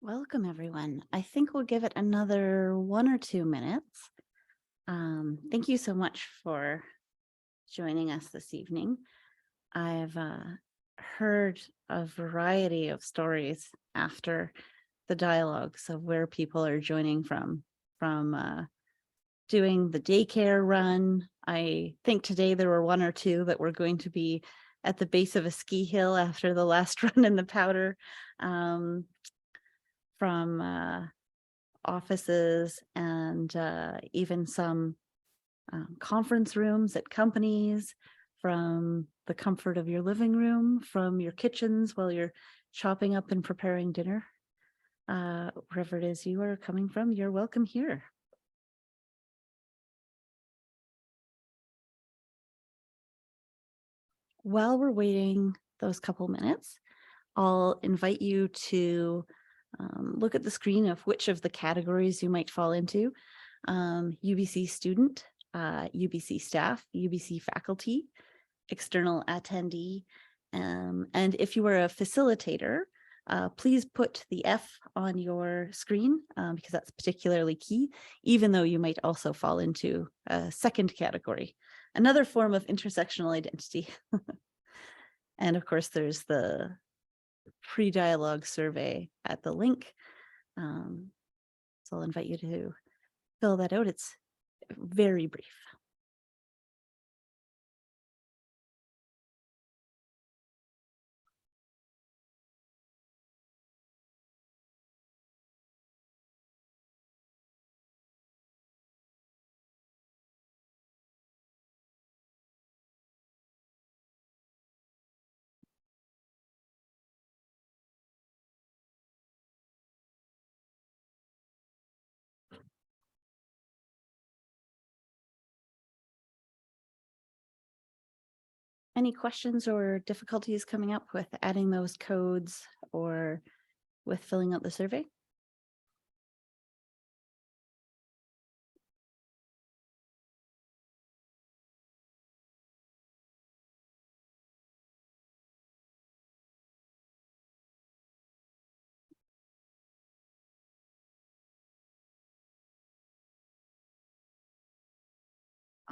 Welcome, everyone. I think we'll give it another 1 or 2 minutes. Thank you so much for joining us this evening. I've heard a variety of stories after the dialogues of where people are joining from doing the daycare run. I think today there were 1 or 2 that were going to be at the base of a ski hill after the last run in the powder. From offices and even some conference rooms at companies, from the comfort of your living room, from your kitchens while you're chopping up and preparing dinner. Wherever it is you are coming from, you're welcome here. While we're waiting those couple minutes, I'll invite you to look at the screen of which of the categories you might fall into. UBC student, UBC staff, UBC faculty, external attendee, and if you are a facilitator, please put the F on your screen because that's particularly key, even though you might also fall into a second category, another form of intersectional identity. And of course, there's the pre-dialogue survey at the link. So I'll invite you to fill that out. It's very brief. Any questions or difficulties coming up with adding those codes or with filling out the survey?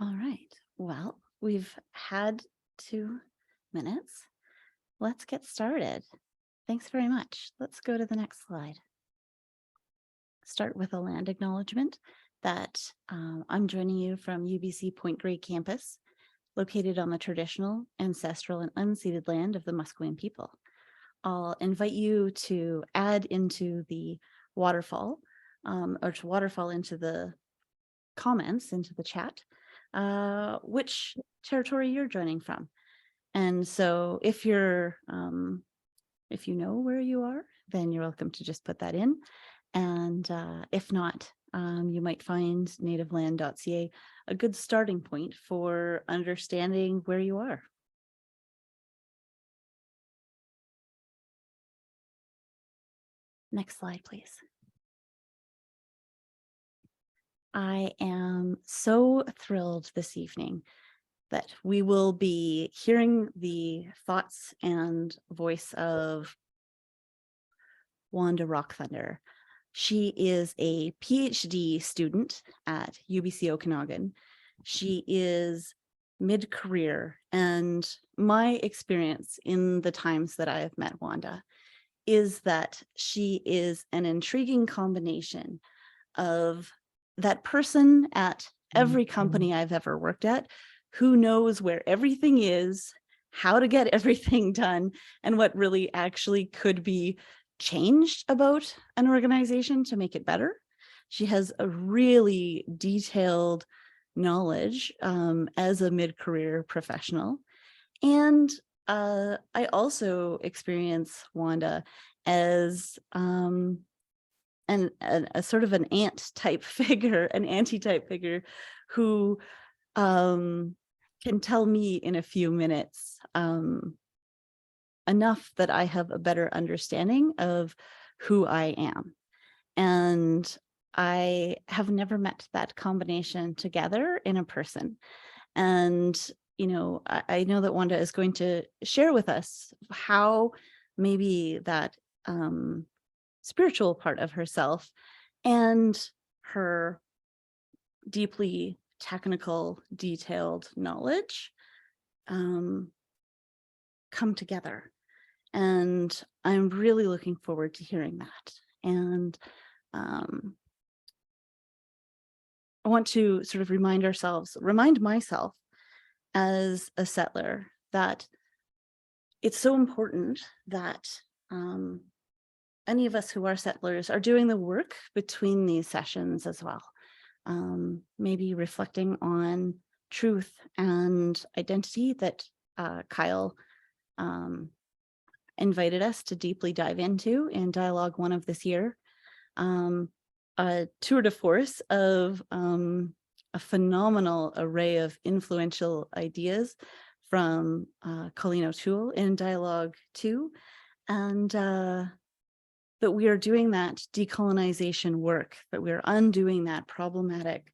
All right, well, we've had 2 minutes. Let's get started. Thanks very much. Let's go to the next slide. Start with a land acknowledgement that I'm joining you from UBC Point Grey campus, located on the traditional, ancestral, and unceded land of the Musqueam people. I'll invite you to add into the waterfall, or to waterfall into the comments, into the chat, which territory you're joining from. And so if you're, if you know where you are, then you're welcome to just put that in. And if not, you might find nativeland.ca a good starting point for understanding where you are. Next slide, please. I am so thrilled this evening that we will be hearing the thoughts and voice of Wanda Rockthunder. She is a PhD student at UBC Okanagan. She is mid-career, and my experience in the times that I have met Wanda is that she is an intriguing combination of that person at every company I've ever worked at who knows where everything is, how to get everything done, and what really actually could be changed about an organization to make it better. She has a really detailed knowledge as a mid-career professional. And I also experience Wanda as a sort of an aunt type figure, an auntie type figure who can tell me in a few minutes enough that I have a better understanding of who I am. And I have never met that combination together in a person. And, you know, I know that Wanda is going to share with us how maybe that spiritual part of herself and her deeply technical, detailed knowledge come together. And I'm really looking forward to hearing that. And I want to sort of remind myself as a settler that it's so important that any of us who are settlers are doing the work between these sessions as well. Maybe reflecting on truth and identity that Kyle invited us to deeply dive into in Dialogue 1 of this year. A tour de force of a phenomenal array of influential ideas from Colleen O'Toole in Dialogue 2, and that we are doing that decolonization work, that we're undoing that problematic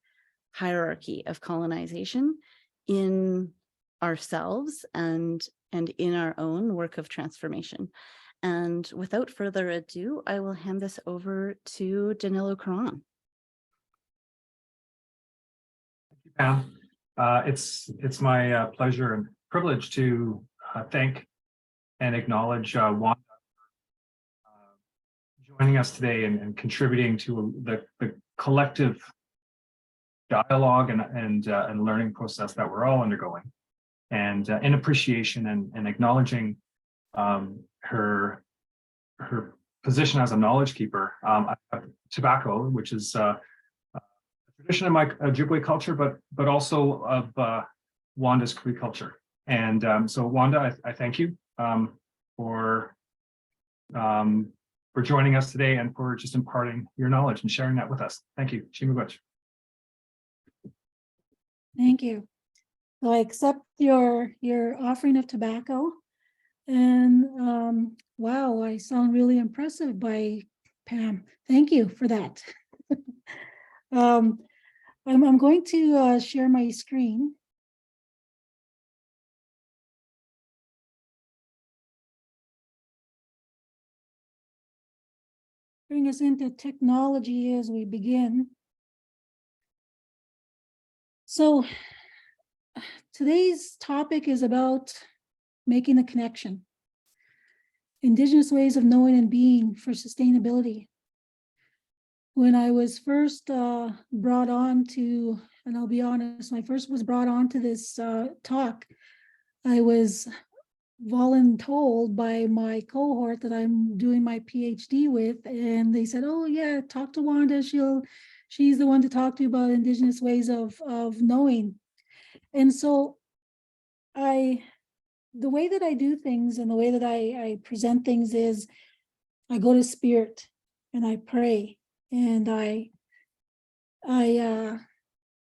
hierarchy of colonization in ourselves and in our own work of transformation. And without further ado, I will hand this over to Danilo Caron. Thank you, Pam. It's my pleasure and privilege to thank and acknowledge Wanda joining us today and contributing to the collective dialogue and learning process that we're all undergoing, and in appreciation and acknowledging her position as a knowledge keeper. Tobacco, which is a tradition in my Ojibwe culture, but also of Wanda's Cree culture. And so Wanda, I thank you for joining us today and for just imparting your knowledge and sharing that with us. Thank you. Shimabutch. Thank you. So I accept your offering of tobacco, and wow, I sound really impressive by Pam. Thank you for that. I'm going to share my screen. Bring us into technology as we begin. So today's topic is about making a connection. Indigenous ways of knowing and being for sustainability. When I was first brought on to, and I'll be honest, when I first was brought on to this talk, I was voluntold by my cohort that I'm doing my PhD with, and they said, "Oh yeah, talk to Wanda. She's the one to talk to about Indigenous ways of knowing." And so the way that I do things and the way that I present things is I go to spirit and I pray, and I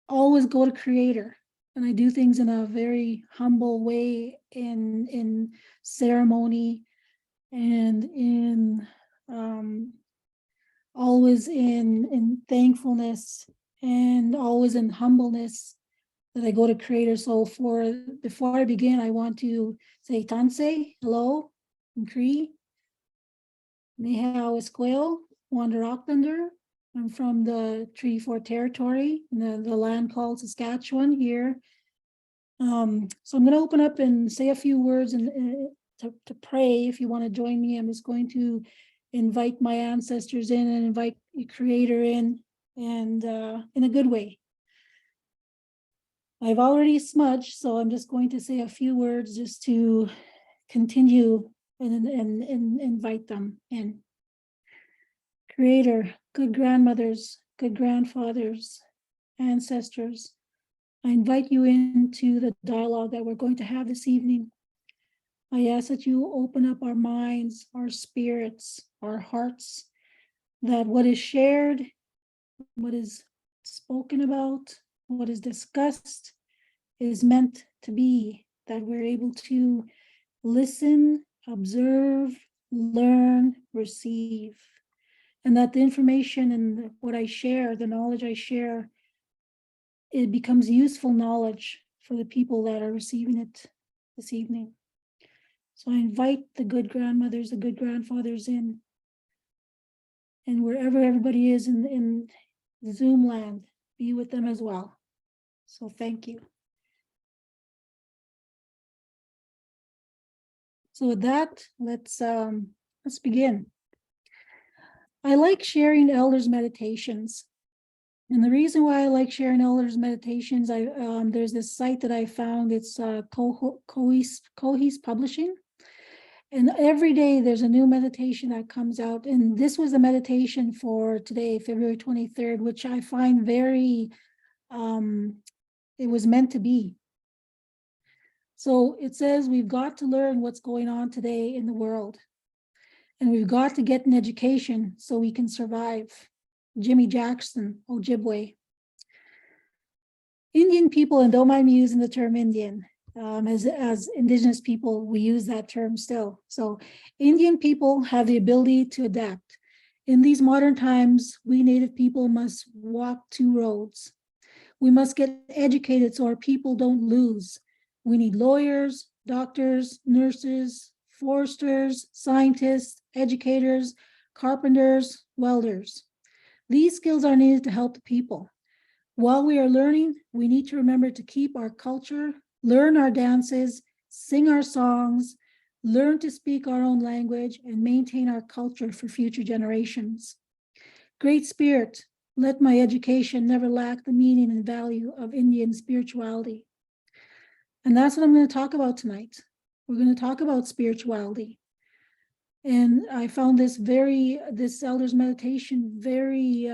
always go to creator, and I do things in a very humble way, in ceremony, and in always in thankfulness, and always in humbleness, that I go to creator. So before I begin, I want to say Tanse, hello, in Cree, Nehao Esquel, Wanda Rockthunder. I'm from the Treaty 4 territory, the land called Saskatchewan here. So I'm going to open up and say a few words and to pray. If you want to join me, I'm just going to invite my ancestors in and invite the creator in, and in a good way. I've already smudged, so I'm just going to say a few words just to continue and invite them in. Creator, good grandmothers, good grandfathers, ancestors, I invite you into the dialogue that we're going to have this evening. I ask that you open up our minds, our spirits, our hearts, that what is shared, what is spoken about, what is discussed is meant to be, that we're able to listen, observe, learn, receive, and that the information and what I share, the knowledge I share, it becomes useful knowledge for the people that are receiving it this evening. So I invite the good grandmothers, the good grandfathers in. And wherever everybody is in Zoom land, be with them as well. So thank you. So with that, let's begin. I like sharing elders' meditations. And the reason why I like sharing elders' meditations, there's this site that I found, it's Cohese Publishing. And every day there's a new meditation that comes out. And this was the meditation for today, February 23rd, which I find very, it was meant to be. So it says, we've got to learn what's going on today in the world. And we've got to get an education so we can survive. Jimmy Jackson, Ojibwe. Indian people, and don't mind me using the term Indian, as Indigenous people, we use that term still. So Indian people have the ability to adapt. In these modern times, we Native people must walk two roads. We must get educated so our people don't lose. We need lawyers, doctors, nurses, foresters, scientists, educators, carpenters, welders. These skills are needed to help the people. While we are learning, we need to remember to keep our culture, learn our dances, sing our songs, learn to speak our own language, and maintain our culture for future generations. Great Spirit, let my education never lack the meaning and value of Indian spirituality. And that's what I'm going to talk about tonight. We're going to talk about spirituality. And I found this elders meditation very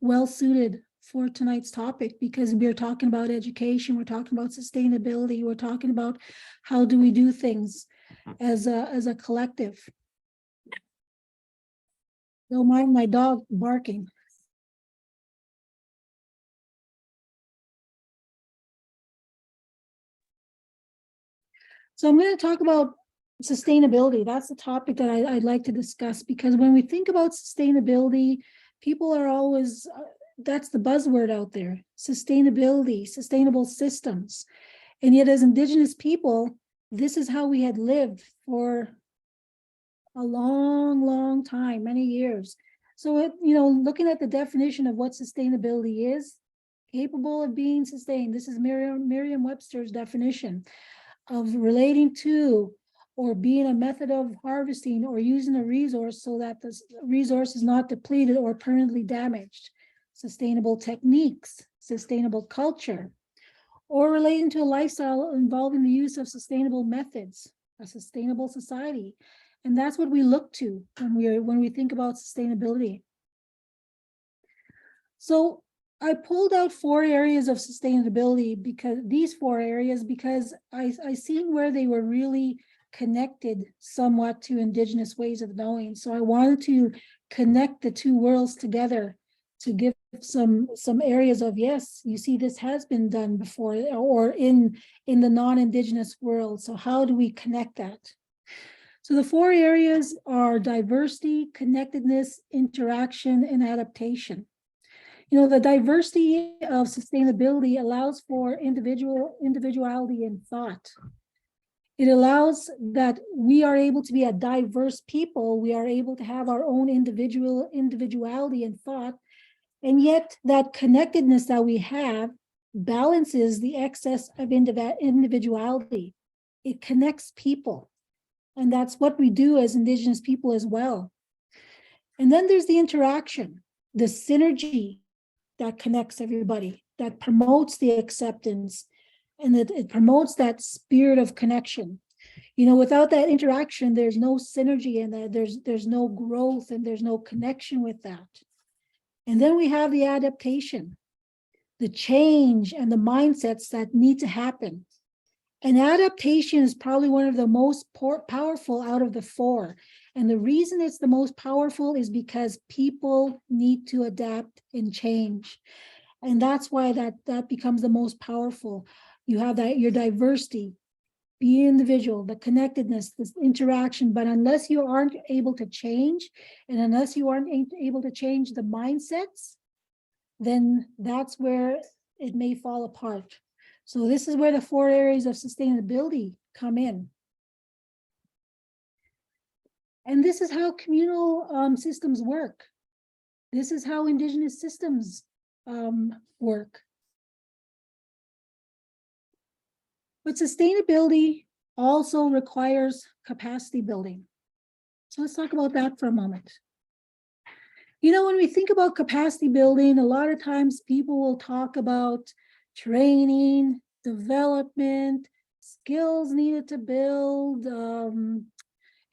well suited for tonight's topic, because we're talking about education, we're talking about sustainability, we're talking about how do we do things as a collective. Don't mind my dog barking. So I'm going to talk about sustainability. That's the topic that I'd like to discuss, because when we think about sustainability, people are always, that's the buzzword out there, sustainability, sustainable systems. And yet as Indigenous people, this is how we had lived for a long, long time, many years. So, looking at the definition of what sustainability is, capable of being sustained. This is Merriam-Webster's definition of relating to or being a method of harvesting or using a resource so that the resource is not depleted or permanently damaged. Sustainable techniques, sustainable culture, or relating to a lifestyle involving the use of sustainable methods, a sustainable society. And that's what we look to when we think about sustainability. So I pulled out 4 areas of sustainability, because these 4 areas, because I seen where they were really connected somewhat to Indigenous ways of knowing. So I wanted to connect the 2 worlds together to give some areas of, yes, you see, this has been done before, or in the non-Indigenous world. So how do we connect that? So the 4 areas are diversity, connectedness, interaction, and adaptation. The diversity of sustainability allows for individuality in thought. It allows that we are able to be a diverse people. We are able to have our own individuality in thought. And yet that connectedness that we have balances the excess of individuality. It connects people. And that's what we do as Indigenous people as well. And then there's the interaction, the synergy that connects everybody, that promotes the acceptance, and that it promotes that spirit of connection. Without that interaction, there's no synergy, and there's no growth, and there's no connection with that. And then we have the adaptation, the change, and the mindsets that need to happen. And adaptation is probably one of the most powerful out of the 4. And the reason it's the most powerful is because people need to adapt and change. And that's why that becomes the most powerful. You have that, your diversity, be individual, the connectedness, this interaction. But unless you aren't able to change, and unless you aren't able to change the mindsets, then that's where it may fall apart. So this is where the 4 areas of sustainability come in. And this is how communal systems work. This is how Indigenous systems work. But sustainability also requires capacity building. So let's talk about that for a moment. You know, when we think about capacity building, a lot of times people will talk about training, development, skills needed to build,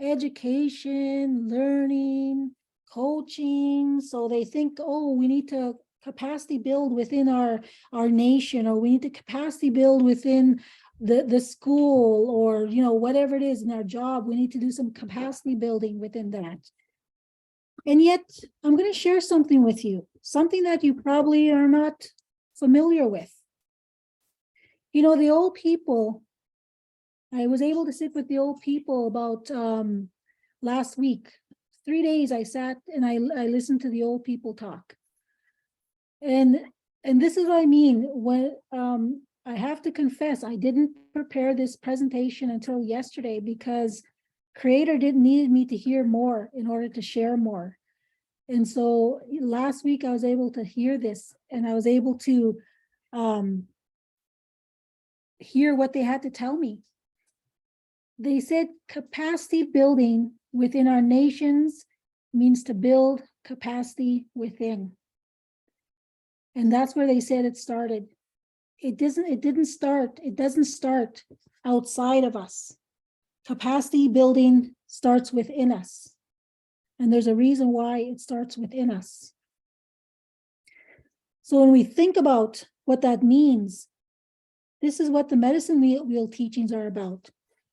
education, learning, coaching. So they think, oh, we need to capacity build within our nation, or we need to capacity build within the school, or, you know, whatever it is in our job, we need to do some capacity building within that. And yet, I'm going to share something with you, something that you probably are not familiar with. You know, the old people, I was able to sit with the old people about last week. 3 days I sat and I listened to the old people talk. And this is what I mean. When I have to confess, I didn't prepare this presentation until yesterday because Creator didn't need me to hear more in order to share more. And so last week I was able to hear this, and I was able to hear what they had to tell me. They said capacity building within our nations means to build capacity within. And that's where they said it started. It doesn't start outside of us. Capacity building starts within us. And there's a reason why it starts within us. So when we think about what that means, this is what the medicine wheel teachings are about.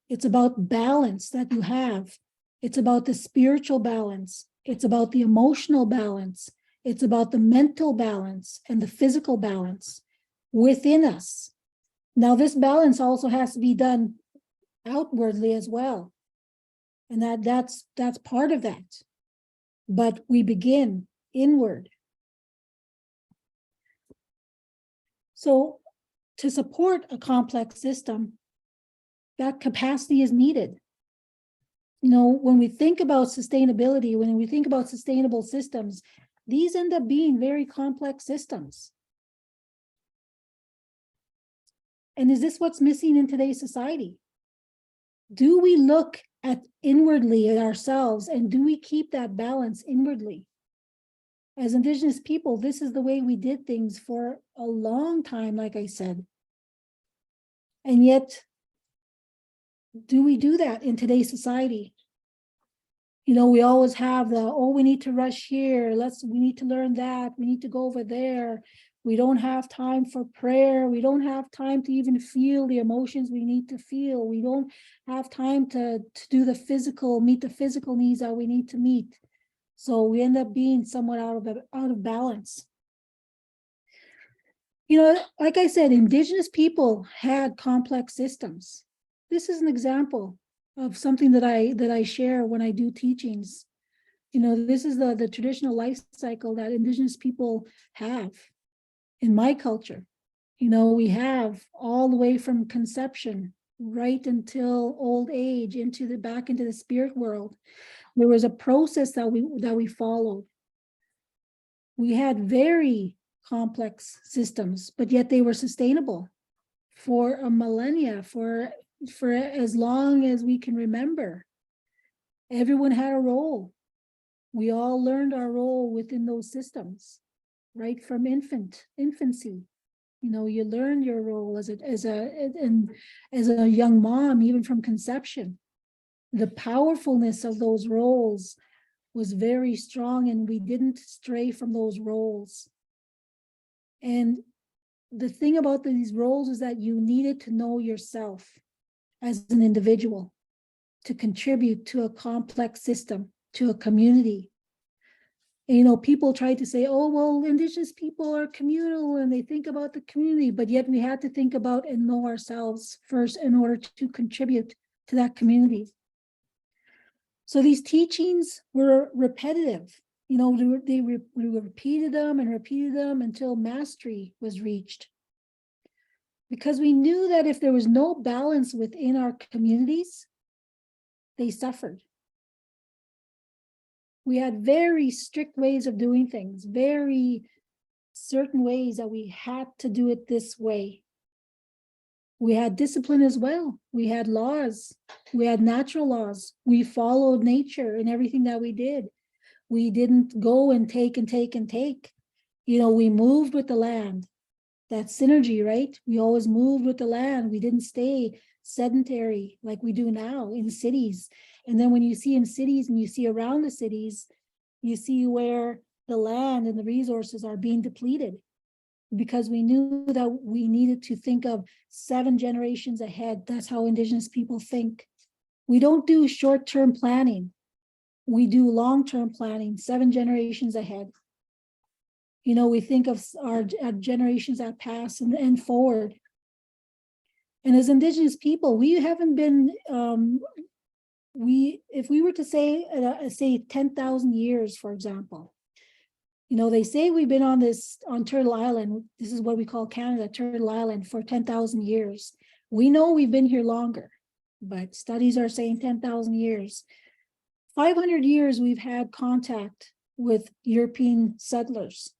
It's about balance that you have. It's about the spiritual balance. It's about the emotional balance. It's about the mental balance and the physical balance within us. Now, this balance also has to be done outwardly as well. And that's part of that. But we begin inward. So to support a complex system, that capacity is needed. You know, when we think about sustainability, when we think about sustainable systems, these end up being very complex systems. And is this what's missing in today's society? Do we look at inwardly at ourselves, and do we keep that balance inwardly? As Indigenous people, this is the way we did things for a long time, like I said. And yet, do we do that in today's society? You know, we always have we need to rush here. We need to learn that. We need to go over there. We don't have time for prayer. We don't have time to even feel the emotions we need to feel. We don't have time to do meet the physical needs that we need to meet. So we end up being somewhat out of balance. You know, like I said, Indigenous people had complex systems. This is an example of something that I share when I do teachings. You know, this is the traditional life cycle that Indigenous people have in my culture. You know, we have all the way from conception right until old age, back into the spirit world. There was a process that we followed. We had very complex systems, but yet they were sustainable for a millennia, for as long as we can remember. Everyone had a role. We all learned our role within those systems, right from infancy. You know, you learn your role as a young mom, even from conception. The powerfulness of those roles was very strong, and we didn't stray from those roles. And the thing about these roles is that you needed to know yourself as an individual to contribute to a complex system, to a community. And, you know, people try to say, oh, well, Indigenous people are communal and they think about the community, but yet we had to think about and know ourselves first in order to contribute to that community. So these teachings were repetitive. You know, we repeated them until mastery was reached. Because we knew that if there was no balance within our communities, they suffered. We had very strict ways of doing things, very certain ways that we had to do it this way. We had discipline as well. We had laws. We had natural laws. We followed nature in everything that we did. We didn't go and take and take and take. We moved with the land. That synergy, right? We always moved with the land. We didn't stay sedentary like we do now in cities. And then when you see in cities and you see around the cities, you see where the land and the resources are being depleted, because we knew that we needed to think of 7 generations ahead. That's how Indigenous people think. We don't do short-term planning. We do long-term planning, 7 generations ahead. We think of our generations that pass and forward. And as Indigenous people, we haven't been, if we were to say 10,000 years, for example, they say we've been on Turtle Island. This is what we call Canada, Turtle Island, for 10,000 years. We know we've been here longer, but studies are saying 10,000 years. 500 years we've had contact with European settlers.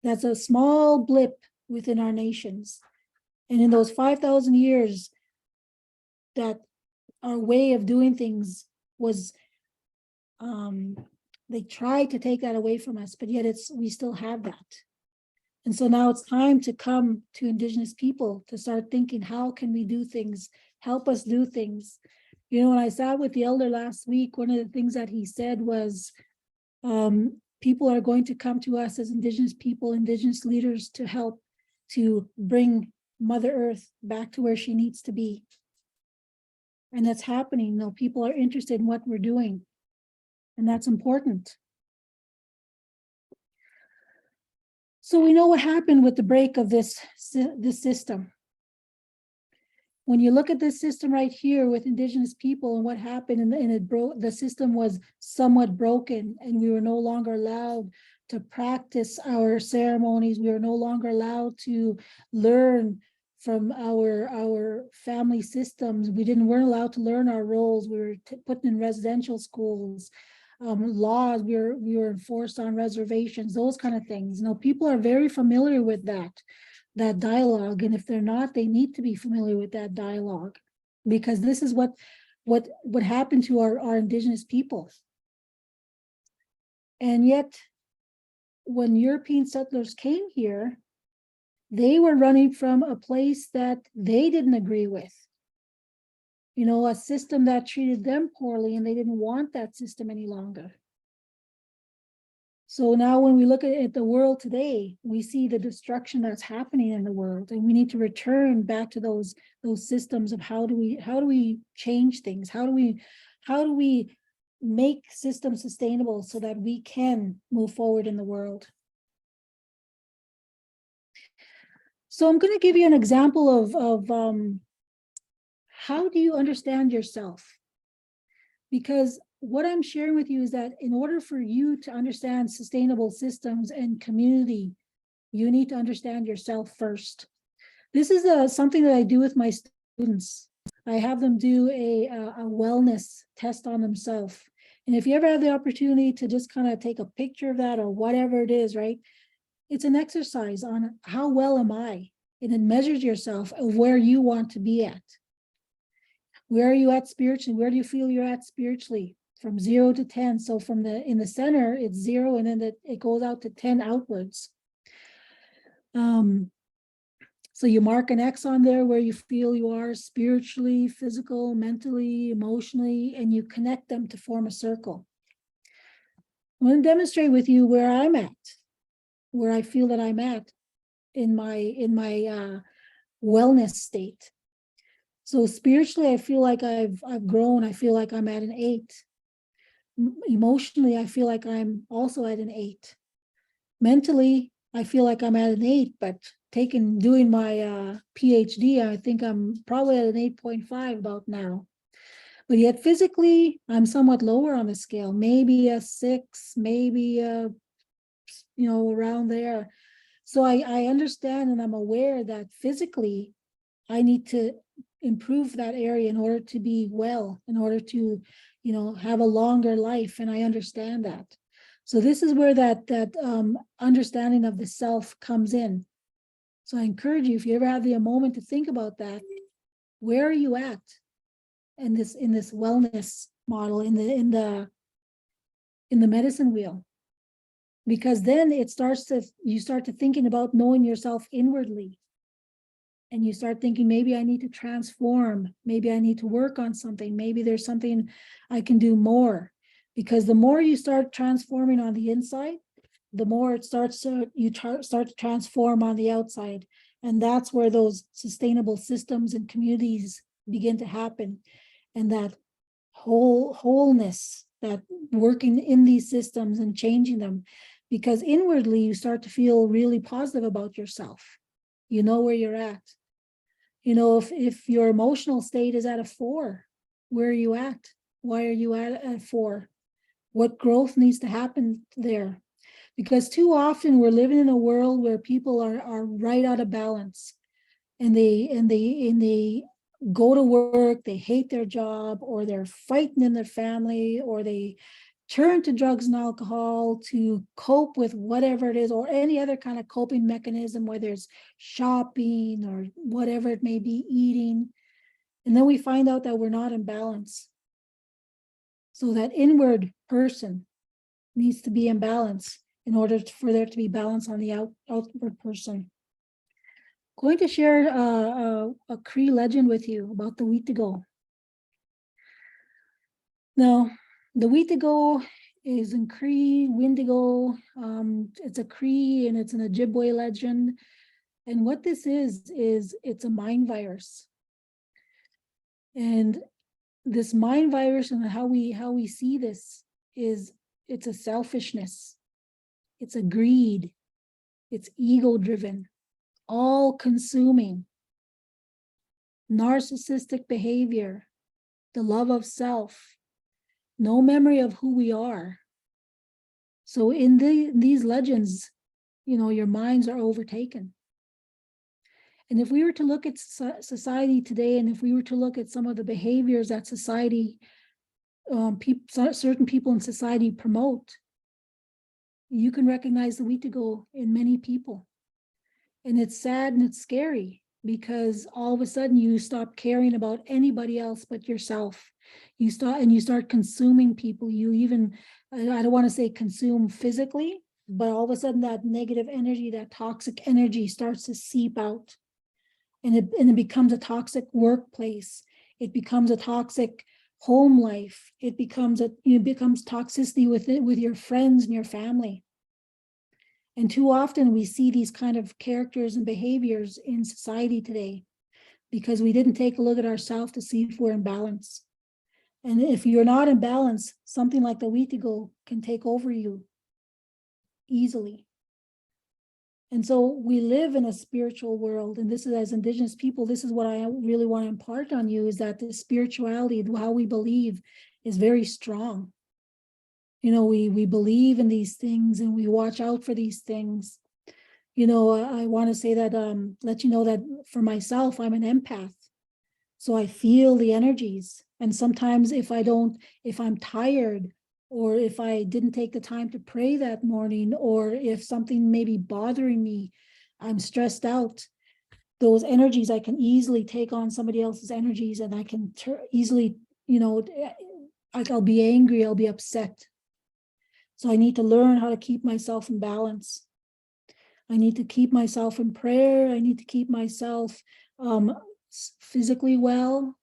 That's a small blip within our nations. And in those 5,000 years, that our way of doing things was, they tried to take that away from us, but yet we still have that. And so now it's time to come to Indigenous people to start thinking, how can we do things? Help us do things. When I sat with the elder last week, one of the things that he said was, people are going to come to us as Indigenous people, Indigenous leaders, to help to bring Mother Earth back to where she needs to be. And that's happening. People are interested in what we're doing. And that's important. So we know what happened with the break of this system. When you look at this system right here with Indigenous people and what happened, and it broke, the system was somewhat broken, and we were no longer allowed to practice our ceremonies. We were no longer allowed to learn from our family systems. We weren't allowed to learn our roles. We were put in residential schools. Laws, we were enforced on reservations, those kind of things. People are very familiar with that dialogue, and if they're not, they need to be familiar with that dialogue, because this is what happened to our Indigenous people. And yet, when European settlers came here, they were running from a place that they didn't agree with. A system that treated them poorly, and they didn't want that system any longer. So now when we look at the world today, we see the destruction that's happening in the world, and we need to return back to those systems of how do we change things? How do we make systems sustainable so that we can move forward in the world? So I'm going to give you an example of how do you understand yourself? Because what I'm sharing with you is that in order for you to understand sustainable systems and community, you need to understand yourself first. This is something that I do with my students. I have them do a wellness test on themselves. And if you ever have the opportunity to just kind of take a picture of that or whatever it is, right? It's an exercise on how well am I? And it measures yourself of where you want to be at. Where are you at spiritually? Where do you feel you're at spiritually? From 0 to 10. So in the center, it's 0, and then it goes out to 10 outwards. So you mark an X on there where you feel you are spiritually, physical, mentally, emotionally, and you connect them to form a circle. I'm going to demonstrate with you where I'm at, where I feel that I'm at in my wellness state. So spiritually, I feel like I've grown. I feel like I'm at an 8. Emotionally, I feel like I'm also at an 8. Mentally, I feel like I'm at an 8, but doing my PhD, I think I'm probably at an 8.5 about now. But yet physically, I'm somewhat lower on the scale, maybe a 6, maybe around there. So I understand, and I'm aware that physically, I need to improve that area in order to be well, in order to have a longer life. And I understand that. So this is where that understanding of the self comes in. So I encourage you, if you ever have a moment to think about that, where are you at in this wellness model, in the medicine wheel? Because then you start to thinking about knowing yourself inwardly. And you start thinking, maybe I need to transform. Maybe I need to work on something. Maybe there's something I can do more. Because the more you start transforming on the inside, the more it start to transform on the outside. And that's where those sustainable systems and communities begin to happen. And that wholeness, that working in these systems and changing them. Because inwardly, you start to feel really positive about yourself. You know where you're at. If your emotional state is at a 4, where are you at? Why are you at a 4? What growth needs to happen there? Because too often we're living in a world where people are right out of balance, and they go to work, they hate their job, or they're fighting in their family, or they turn to drugs and alcohol to cope with whatever it is, or any other kind of coping mechanism, whether it's shopping or whatever it may be, eating. And then we find out that we're not in balance. So that inward person needs to be in balance in order for there to be balance on the outward person. Going to share a Cree legend with you about the Wheatigo. Now, the Wheatigo is in Cree, Windigo. It's a Cree and it's an Ojibwe legend. And what this is it's a mind virus. And this mind virus, and how we see this, is it's a selfishness, it's a greed, it's ego-driven, all-consuming, narcissistic behavior, the love of self, no memory of who we are. So in these legends, your minds are overtaken. And if we were to look at society today, and if we were to look at some of the behaviors that society, certain people in society promote, you can recognize the Wheatigo in many people. And it's sad and it's scary, because all of a sudden you stop caring about anybody else but yourself. You start consuming people. You even, I don't want to say consume physically, but all of a sudden that negative energy, that toxic energy starts to seep out. And it becomes a toxic workplace. It becomes a toxic home life. It becomes toxicity with your friends and your family. And too often we see these kind of characters and behaviors in society today, because we didn't take a look at ourselves to see if we're in balance. And if you're not in balance, something like the Wheatigo can take over you easily. And so we live in a spiritual world, and this is, as Indigenous people, this is what I really want to impart on you, is that the spirituality, how we believe, is very strong. We believe in these things, and we watch out for these things. I want to say that, let you know that for myself, I'm an empath. So I feel the energies. And sometimes if I'm tired, or if I didn't take the time to pray that morning, or if something may be bothering me, I'm stressed out, those energies, I can easily take on somebody else's energies, and I can easily, I'll be angry, I'll be upset. So I need to learn how to keep myself in balance. I need to keep myself in prayer. I need to keep myself physically well,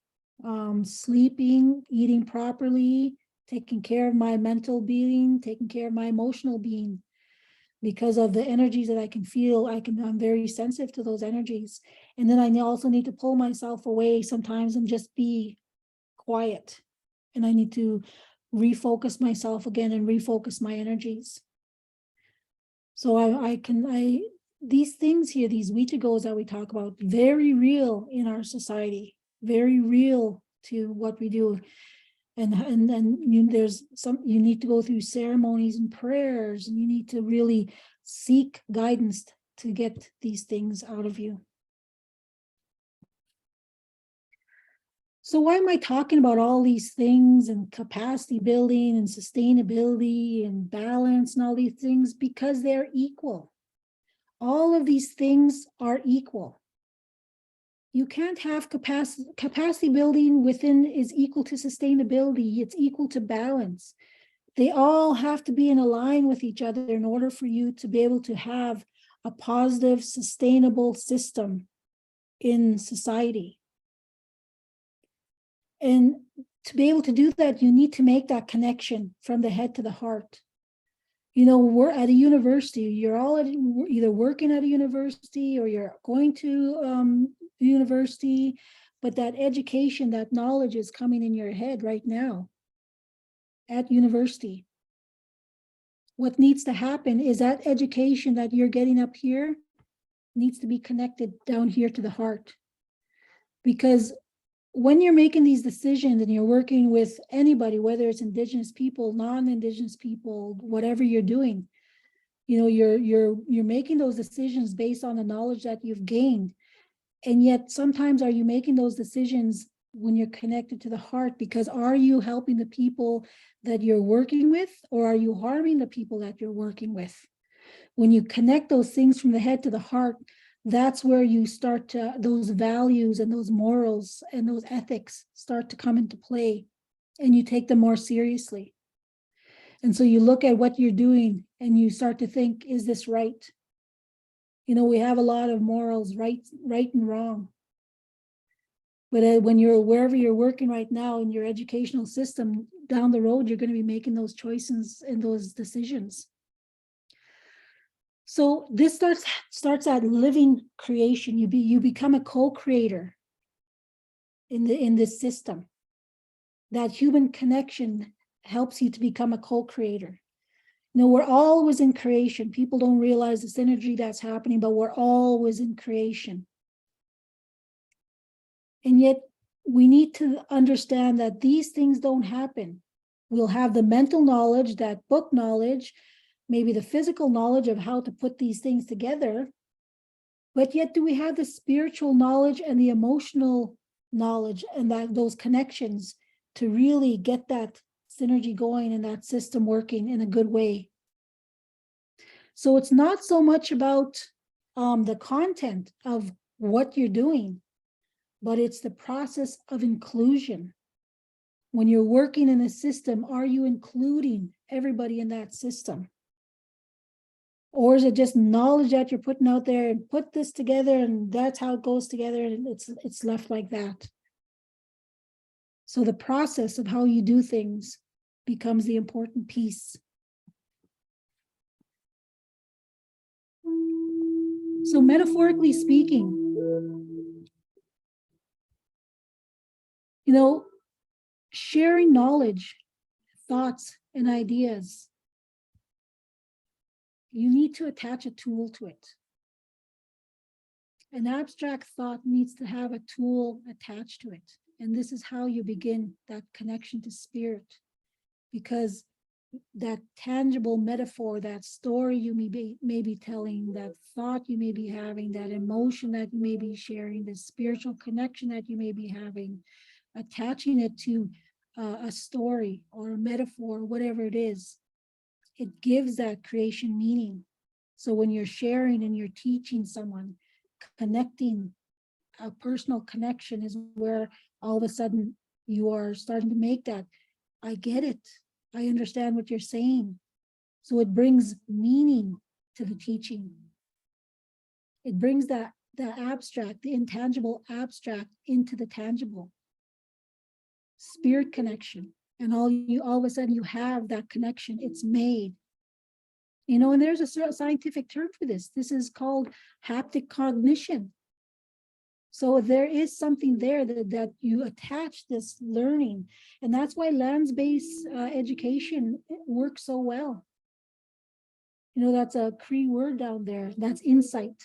sleeping, eating properly, taking care of my mental being, taking care of my emotional being. Because of the energies that I can feel, I'm very sensitive to those energies. And then I also need to pull myself away sometimes and just be quiet. And I need to refocus myself again and refocus my energies. So these things here, these Wheatigos that we talk about, very real in our society, very real to what we do. And there's you need to go through ceremonies and prayers, and you need to really seek guidance to get these things out of you. So why am I talking about all these things and capacity building and sustainability and balance and all these things? Because they're equal. All of these things are equal. You can't have capacity building within is equal to sustainability. It's equal to balance. They all have to be in a line with each other in order for you to be able to have a positive, sustainable system in society. And to be able to do that, you need to make that connection from the head to the heart. You know, we're at a university, you're all either working at a university or you're going to university, but that education, that knowledge is coming in your head right now at university. What needs to happen is that education that you're getting up here needs to be connected down here to the heart. Because when you're making these decisions and you're working with anybody, whether it's Indigenous people, non-Indigenous people, whatever you're doing, you know, you're making those decisions based on the knowledge that you've gained. And yet sometimes are you making those decisions when you're connected to the heart? Because are you helping the people that you're working with, or are you harming the people that you're working with? When you connect those things from the head to the heart, that's where you start to, those values and those morals and those ethics start to come into play, and you take them more seriously. And so you look at what you're doing and you start to think, is this right? You know, we have a lot of morals, right and wrong. But when you're wherever you're working right now in your educational system, down the road, you're going to be making those choices and those decisions. So this starts at living creation. You become a co-creator in this system. That human connection helps you to become a co-creator. You know, we're always in creation. People don't realize the synergy that's happening, but we're always in creation. And yet we need to understand that these things don't happen. We'll have the mental knowledge, that book knowledge, maybe the physical knowledge of how to put these things together. But yet do we have the spiritual knowledge and the emotional knowledge and those connections to really get that synergy going and that system working in a good way? So it's not so much about the content of what you're doing, but it's the process of inclusion. When you're working in a system, are you including everybody in that system? Or is it just knowledge that you're putting out there and put this together and that's how it goes together and it's left like that? So the process of how you do things becomes the important piece. So metaphorically speaking, you know, sharing knowledge, thoughts, and ideas, you need to attach a tool to it. An abstract thought needs to have a tool attached to it. And this is how you begin that connection to spirit, because that tangible metaphor, that story you may be telling, that thought you may be having, that emotion that you may be sharing, the spiritual connection that you may be having, attaching it to a story or a metaphor, whatever it is, it gives that creation meaning. So when you're sharing and you're teaching someone, connecting, a personal connection is where all of a sudden you are starting to make that, I get it. I understand what you're saying. So it brings meaning to the teaching. It brings the abstract, the intangible abstract into the tangible. Spirit connection. And all of a sudden you have that connection. It's made. You know, and there's a scientific term for this. This is called haptic cognition. So there is something there that you attach this learning. And that's why lands-based education works so well. You know, that's a Cree word down there. That's insight.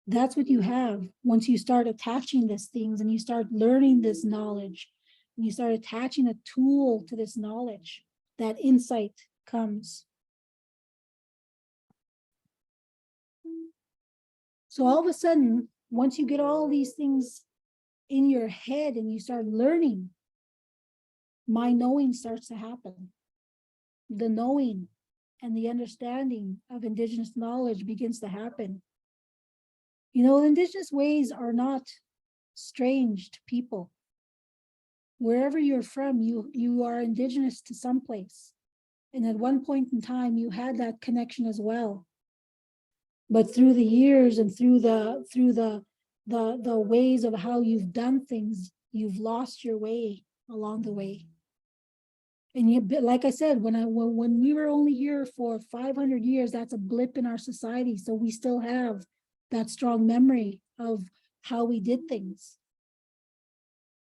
That's what you have once you start attaching these things and you start learning this knowledge and you start attaching a tool to this knowledge, that insight comes. So all of a sudden, once you get all these things in your head and you start learning, my knowing starts to happen. The knowing and the understanding of Indigenous knowledge begins to happen. You know, Indigenous ways are not strange to people. Wherever you're from, you are Indigenous to some place. And at one point in time, you had that connection as well. But through the years and through the ways of how you've done things, you've lost your way along the way. And you, like I said, when we were only here for 500 years, that's a blip in our society. So we still have that strong memory of how we did things.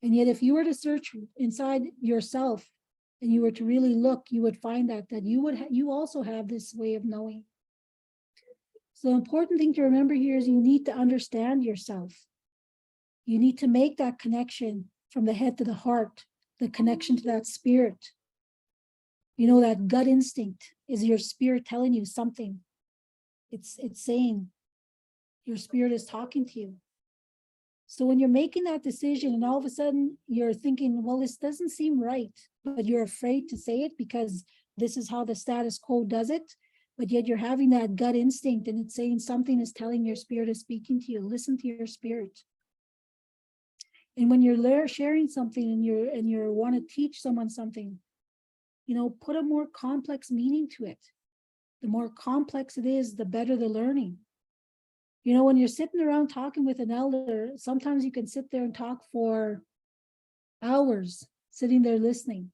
And yet, if you were to search inside yourself and you were to really look, you would find that you also have this way of knowing. So the important thing to remember here is you need to understand yourself. You need to make that connection from the head to the heart, the connection to that spirit. You know, that gut instinct is your spirit telling you something. It's saying your spirit is talking to you. So when you're making that decision and all of a sudden you're thinking, well, this doesn't seem right, but you're afraid to say it because this is how the status quo does it. But yet you're having that gut instinct and it's saying something is telling your spirit is speaking to you. Listen to your spirit. And when you're sharing something and you want to teach someone something, you know, put a more complex meaning to it. The more complex it is, the better the learning. You know, when you're sitting around talking with an elder, sometimes you can sit there and talk for hours, sitting there listening.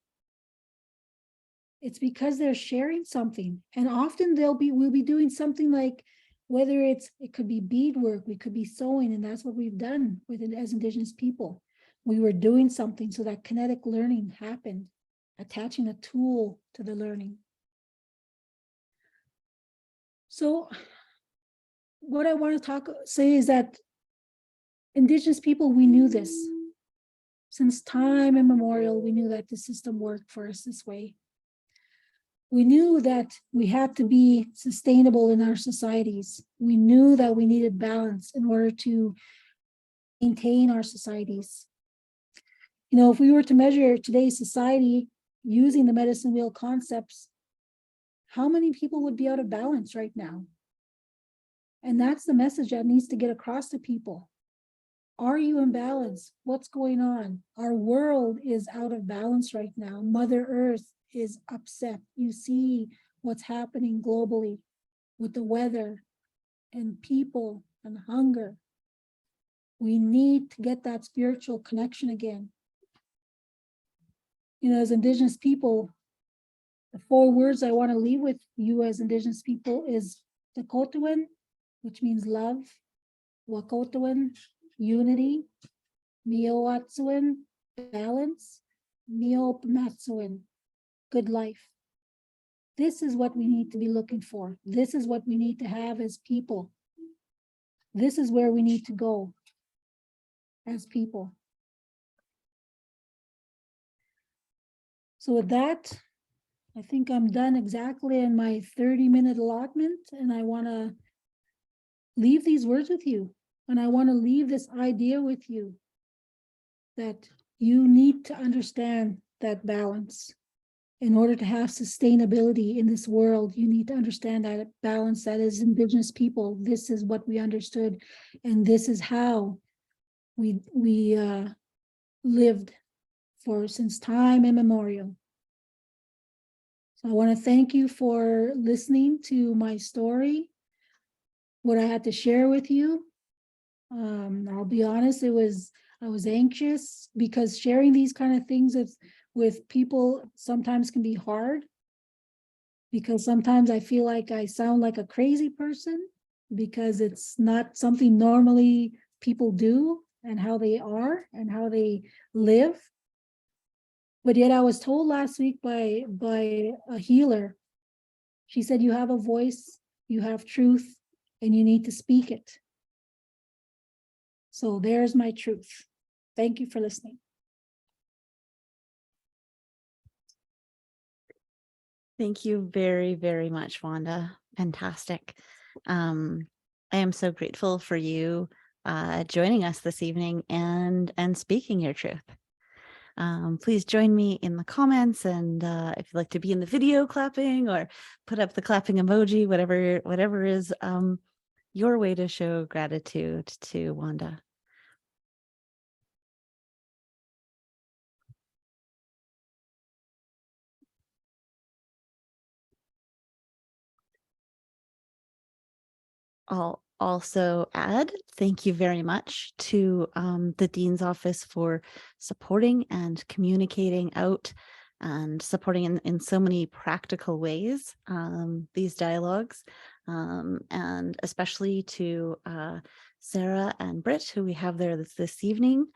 It's because they're sharing something. And often we'll be doing something like, whether it could be beadwork, we could be sewing, and that's what we've done with it as Indigenous people. We were doing something so that kinetic learning happened, attaching a tool to the learning. So what I want to say is that Indigenous people, we knew this. Since time immemorial, we knew that the system worked for us this way. We knew that we had to be sustainable in our societies. We knew that we needed balance in order to maintain our societies. You know, if we were to measure today's society using the medicine wheel concepts, how many people would be out of balance right now? And that's the message that needs to get across to people. Are you in balance? What's going on? Our world is out of balance right now. Mother Earth is upset. You see what's happening globally with the weather and people and hunger. We need to get that spiritual connection again. You know, as Indigenous people, the 4 words I want to leave with you as Indigenous people is Tekotuan, which means love, Wakotuan, unity, Miowatsuan, balance, Neopamatsuan, good life. This is what we need to be looking for. This is what we need to have as people. This is where we need to go as people. So with that, I think I'm done exactly in my 30-minute allotment, and I want to leave these words with you. And I want to leave this idea with you that you need to understand that balance. In order to have sustainability in this world, you need to understand that balance. That is Indigenous people. This is what we understood, and this is how we lived since time immemorial. So I want to thank you for listening to my story, what I had to share with you. I'll be honest, I was anxious because sharing these kind of things with people sometimes can be hard, because sometimes I feel like I sound like a crazy person because it's not something normally people do and how they are and how they live. But yet I was told last week by a healer, she said, you have a voice, you have truth, and you need to speak it. So there's my truth. Thank you for listening. Thank you very, very much, Wanda. Fantastic. I am so grateful for you joining us this evening and speaking your truth. Please join me in the comments, and if you'd like to be in the video clapping or put up the clapping emoji, whatever is your way to show gratitude to Wanda. I'll also add thank you very much to the Dean's Office for supporting and communicating out and supporting in so many practical ways these dialogues, and especially to Sarah and Britt, who we have there this evening.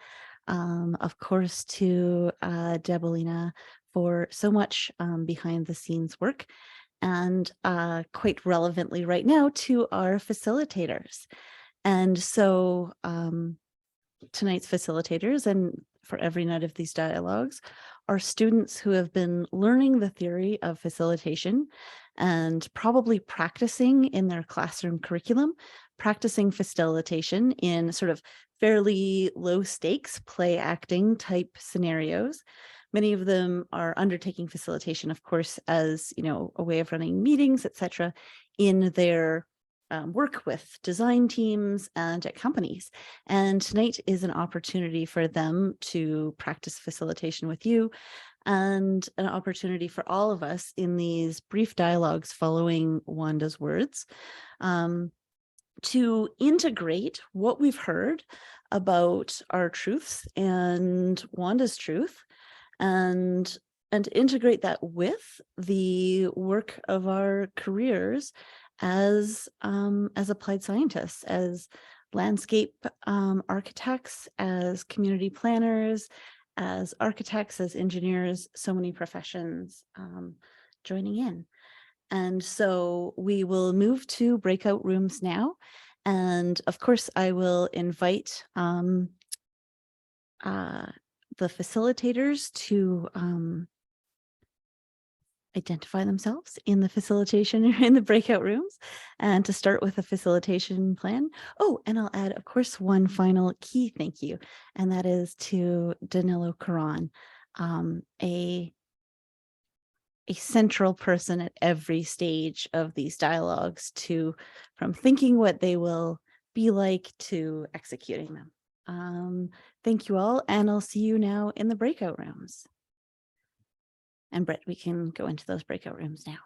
Of course, to Debelina for so much behind the scenes work, and quite relevantly right now to our facilitators. And so tonight's facilitators, and for every night of these dialogues, are students who have been learning the theory of facilitation and probably practicing in their classroom curriculum, practicing facilitation in sort of fairly low stakes play acting type scenarios. Many of them are undertaking facilitation, of course, as a way of running meetings, etc., in their work with design teams and at companies. And tonight is an opportunity for them to practice facilitation with you, and an opportunity for all of us in these brief dialogues following Wanda's words to integrate what we've heard about our truths and Wanda's truth, and integrate that with the work of our careers as applied scientists, as landscape architects, as community planners, as architects, as engineers, so many professions joining in. And so we will move to breakout rooms now. And of course, I will invite the facilitators to identify themselves in the facilitation in the breakout rooms, and to start with a facilitation plan. Oh, and I'll add, of course, one final key thank you, and that is to Danilo Caron, a central person at every stage of these dialogues, from thinking what they will be like to executing them. Thank you all, and I'll see you now in the breakout rooms. And Brett, we can go into those breakout rooms now.